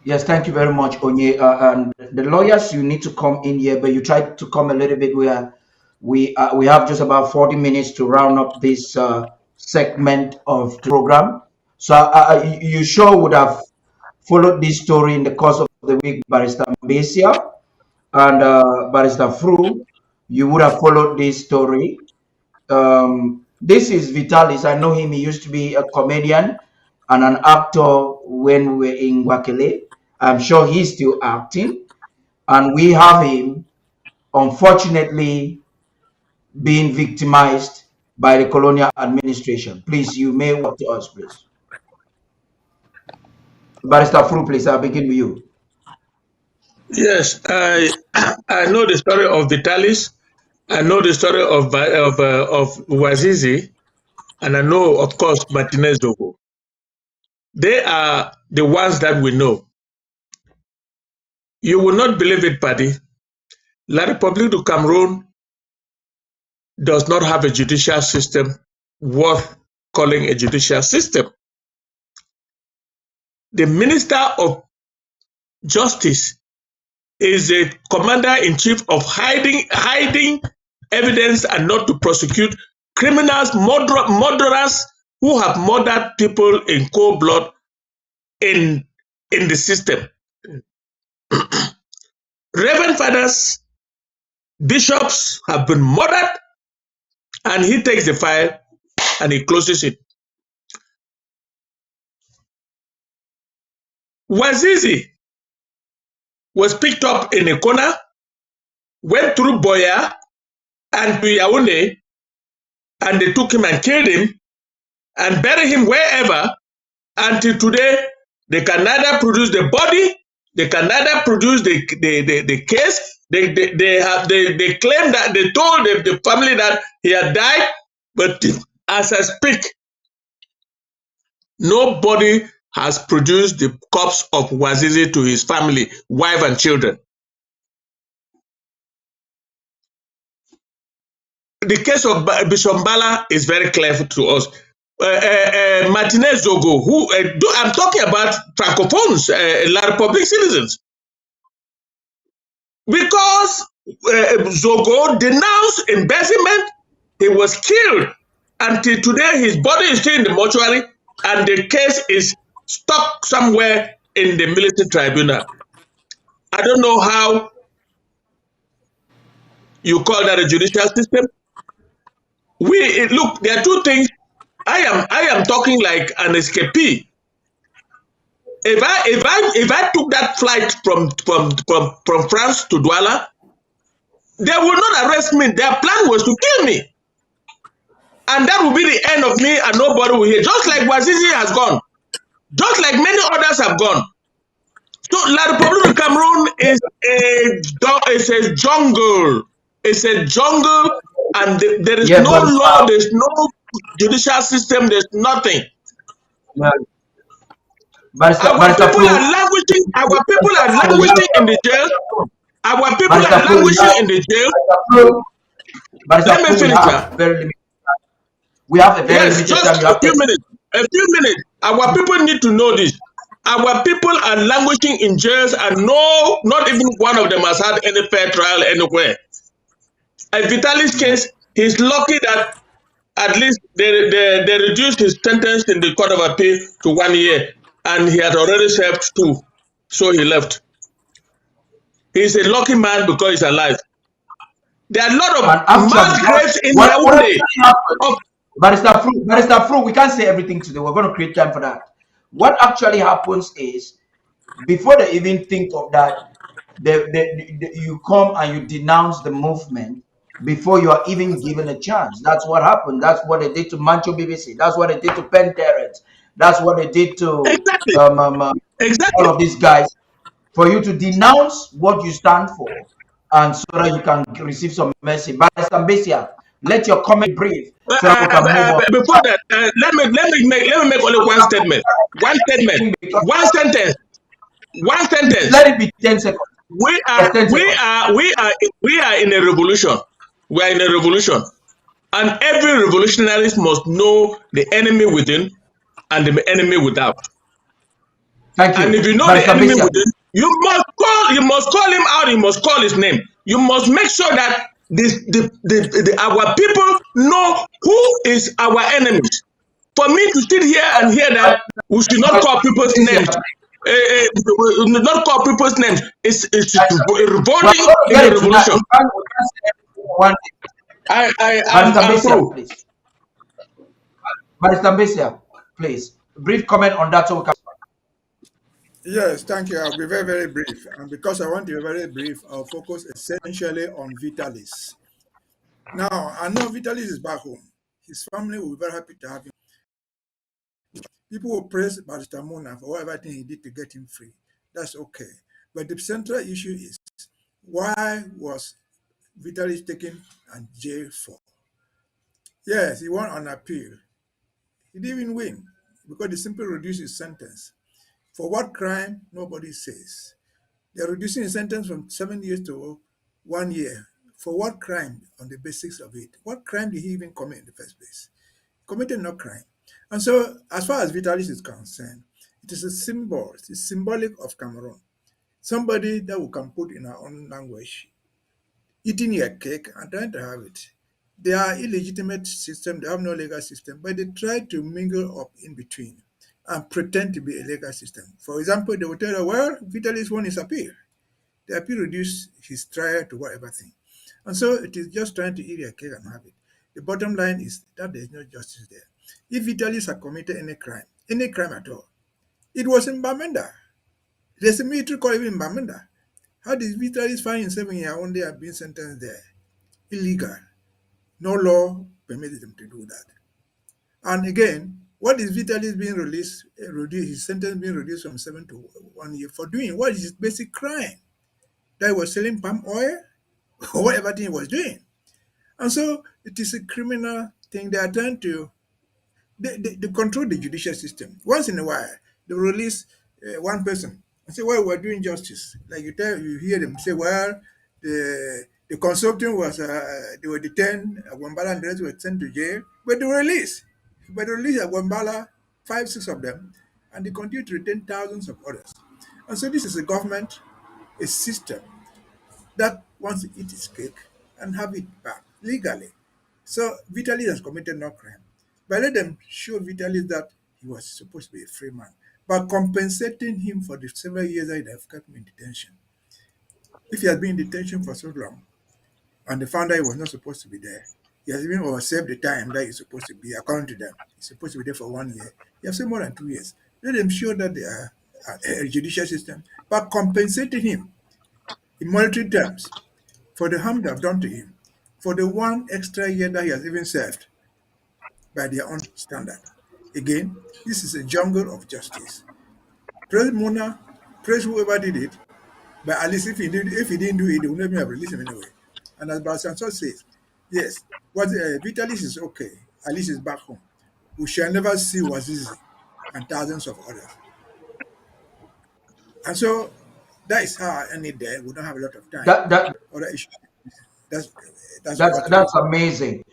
Yes, thank you very much, Onye. And the lawyers, you need to come in here, but you try to come a little bit where we have just about 40 minutes to round up this segment of the program. So you sure would have followed this story in the course of the week, Barrister Mbeseha and Barrister Fru. You would have followed this story. This is Vitalis. I know him. He used to be a comedian and an actor when we were in Wakele. I'm sure he's still acting. And we have him, unfortunately, being victimized by the colonial administration. Please, you may walk to us, please. Barrister Fru, please, I'll begin with you. Yes, I know the story of Vitalis. I know the story of Wazizi, and I know, of course, Martinez Zogo. They are the ones that we know. You will not believe it, Paddy. La République du Cameroon does not have a judicial system worth calling a judicial system. The Minister of Justice is a commander-in-chief of hiding evidence and not to prosecute criminals, murderers who have murdered people in cold blood in the system. Reverend fathers, bishops have been murdered, and he takes the file and he closes it. Wazizi was picked up in a corner, went through Boya and to Yaoundé, and they took him and killed him and buried him wherever. Until today, they can neither produce the body, they can neither produce the case. They claim that they told the family that he had died, but as I speak, nobody has produced the corpse of Wazizi to his family, wife and children. The case of Bishop Mbala is very clear to us. Martinez Zogo, who I'm talking about francophones, La République citizens, because Zogo denounced imprisonment, he was killed. Until today, his body is still in the mortuary, and the case is stuck somewhere in the military tribunal. I don't know how you call that a judicial system. Look, there are two things. I am talking like an escapee. If I took that flight from France to Douala, they will not arrest me. Their plan was to kill me, and that will be the end of me, and nobody will hear. Just like Wazizi has gone, just like many others have gone. So La République du Cameroon is a jungle. It's a jungle, and there is no law. There's no judicial system. There's nothing. Yeah. Our people are languishing. Our people are languishing in the jail. Our people are languishing in the jail. Let me finish. We have a very limited time. A few minutes. A few minutes. Our people need to know this. Our people are languishing in jails, and not even one of them has had any fair trial anywhere. In Vitalis' case, he's lucky that at least they reduced his sentence in the Court of Appeal to 1 year, and he had already served 2, so he left. He's a lucky man because he's alive. There are a lot of mass graves in Yaoundé. Barrister Fru, we can't say everything today. We're going to create time for that. What actually happens is, before they even think of that, you come and you denounce the movement before you are even given a chance. That's what happened. That's what they did to Mancho BBC. That's what they did to Penn Terrence. That's what they did to all of these guys. For you to denounce what you stand for, and so that you can receive some mercy. But Mbeseha, let your comment brief. So before that, let me make only one statement. One statement. One sentence. One sentence. Let it be 10 seconds. We are in a revolution. We are in a revolution, and every revolutionary must know the enemy within and the enemy without. Thank And you. if you know the Barrister enemy Mbeseha, within, you must call him out, you must call his name. You must make sure that our people know who is our enemies. For me to sit here and hear that we should not call people's names, Mbeseha, we should not call people's names, it's we're revolting going to in get a it tonight. revolution. We can't say everything in one day. Barrister I'm Mbeseha, through. please. Barrister Mbeseha, please. Brief comment on that so we can. Yes, thank you. I'll be very, very brief. And because I want to be very brief, I'll focus essentially on Vitalis. Now, I know Vitalis is back home. His family will be very happy to have him. People will praise Barrister Mona for whatever thing he did to get him free. That's okay. But the central issue is, why was Vitalis taken and jailed for? Yes, he won on appeal. He didn't even win because they simply reduced his sentence. For what crime? Nobody says. They're reducing his sentence from 7 years to 1 year. For what crime on the basics of it? What crime did he even commit in the first place? He committed no crime. And so, as far as Vitalis is concerned, it is a symbol, it's symbolic of Cameroon. Somebody that we can put in our own language, eating your cake and trying to have it. They are illegitimate system, they have no legal system, but they try to mingle up in between and pretend to be a legal system. For example, they will tell you, well, Vitalis won his appeal. The appeal reduced his trial to whatever thing. And so it is just trying to eat your cake and have it. The bottom line is that there is no justice there. If Vitalis had committed any crime at all, it was in Bamenda. There's a military court even in Bamenda. How did Vitalis find himself in Yaoundé and being sentenced there? Illegal. No law permitted him to do that. And again, what is Vitalis being reduced, his sentence being reduced from 7 to 1 year for doing? What is his basic crime? That he was selling palm oil or whatever thing he was doing. And so it is a criminal thing. They are trying to they control the judicial system. Once in a while, they release one person and say, "Well, we're doing justice." Like you hear them say, "Well, the consultant was they were detained, Agwambala and the rest were sent to jail, but they were released. But they released Agwambala, 5, 6 of them, and they continue to retain thousands of others." And so this is a government, a system that wants to eat his cake and have it back legally. So Vitalis has committed no crime. But let them show Vitalis that he was supposed to be a free man by compensating him for the several years that they have kept him in detention. If he has been in detention for so long and they found that he was not supposed to be there, he has even overserved the time that he's supposed to be, according to them. He's supposed to be there for 1 year. He has said more than 2 years. Let them show that they are a judicial system by compensating him in monetary terms for the harm they have done to him, for the 1 extra year that he has even served by their own standard. Again, this is a jungle of justice. Praise Mona, praise whoever did it, but at least if he didn't do it, they would never have released him anyway. And as Basanso says, yes, what Vitalis is okay, at least he's back home. We shall never see Wazizi and thousands of others. And so that is how I end it there. We don't have a lot of time. That Other issues. That's that's that's what that's amazing.